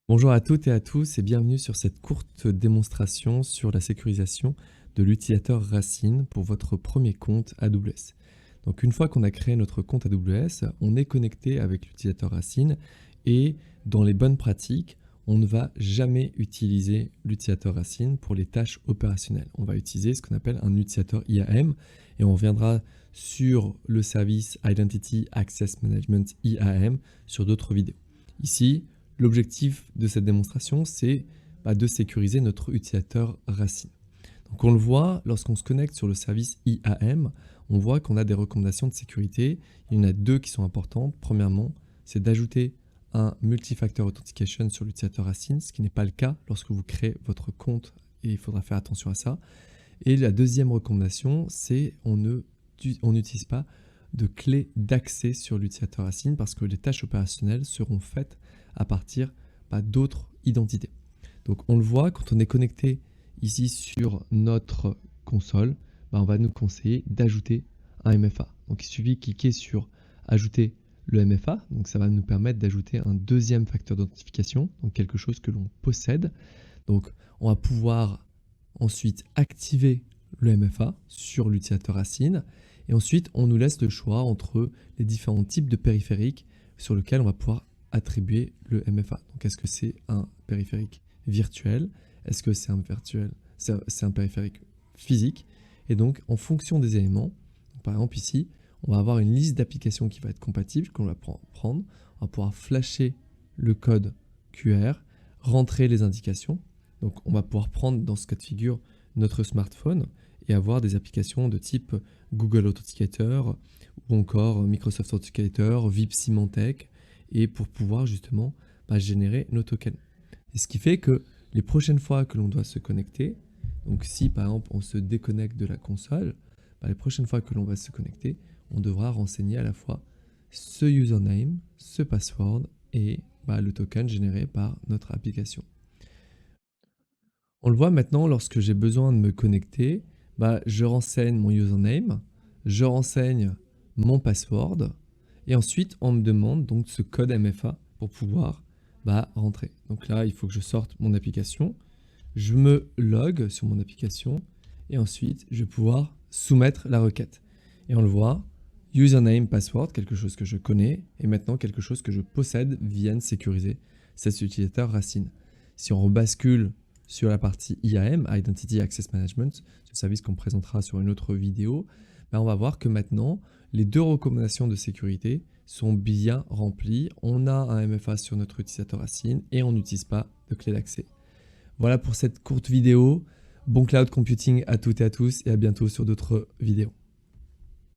Bonjour à toutes et à tous et bienvenue sur cette courte démonstration sur la sécurisation de l'utilisateur Racine pour votre premier compte AWS. Donc une fois qu'on a créé notre compte AWS, on est connecté avec l'utilisateur Racine et dans les bonnes pratiques, on ne va jamais utiliser l'utilisateur Racine pour les tâches opérationnelles. On va utiliser ce qu'on appelle un utilisateur IAM et on reviendra sur le service Identity Access Management IAM sur d'autres vidéos. Ici, l'objectif de cette démonstration, c'est de sécuriser notre utilisateur Racine. Donc on le voit, lorsqu'on se connecte sur le service IAM, on voit qu'on a des recommandations de sécurité. Il y en a deux qui sont importantes. Premièrement, c'est d'ajouter un multifactor authentication sur l'utilisateur Racine, ce qui n'est pas le cas lorsque vous créez votre compte et il faudra faire attention à ça. Et la deuxième recommandation, c'est on n'utilise pas de clé d'accès sur l'utilisateur Racine parce que les tâches opérationnelles seront faites à partir d'autres identités. Donc on le voit, quand on est connecté ici sur notre console, on va nous conseiller d'ajouter un MFA. Donc il suffit de cliquer sur ajouter le MFA, donc ça va nous permettre d'ajouter un deuxième facteur d'authentification, donc quelque chose que l'on possède. Donc on va pouvoir ensuite activer le MFA sur l'utilisateur Racine et ensuite on nous laisse le choix entre les différents types de périphériques sur lesquels on va pouvoir attribuer le MFA. Donc est-ce que c'est un périphérique virtuel? Est-ce que c'est un périphérique physique? Et donc en fonction des éléments, par exemple ici, on va avoir une liste d'applications qui va être compatible, qu'on va prendre, on va pouvoir flasher le code QR, rentrer les indications. Donc on va pouvoir prendre dans ce cas de figure notre smartphone et avoir des applications de type Google Authenticator ou encore Microsoft Authenticator, VIP Symantec, et pour pouvoir justement générer nos tokens. Et ce qui fait que les prochaines fois que l'on doit se connecter, donc si par exemple on se déconnecte de la console, les prochaines fois que l'on va se connecter, on devra renseigner à la fois ce username, ce password et le token généré par notre application. On le voit maintenant, lorsque j'ai besoin de me connecter, je renseigne mon username, je renseigne mon password, et ensuite on me demande donc ce code MFA pour pouvoir rentrer. Donc là, il faut que je sorte mon application, je me log sur mon application, et ensuite je vais pouvoir soumettre la requête. Et on le voit, username, password, quelque chose que je connais, et maintenant quelque chose que je possède viennent sécuriser cet utilisateur Racine. Si on rebascule sur la partie IAM, Identity Access Management, ce service qu'on présentera sur une autre vidéo, on va voir que maintenant, les deux recommandations de sécurité sont bien remplies. On a un MFA sur notre utilisateur Racine et on n'utilise pas de clé d'accès. Voilà pour cette courte vidéo. Bon cloud computing à toutes et à tous et à bientôt sur d'autres vidéos.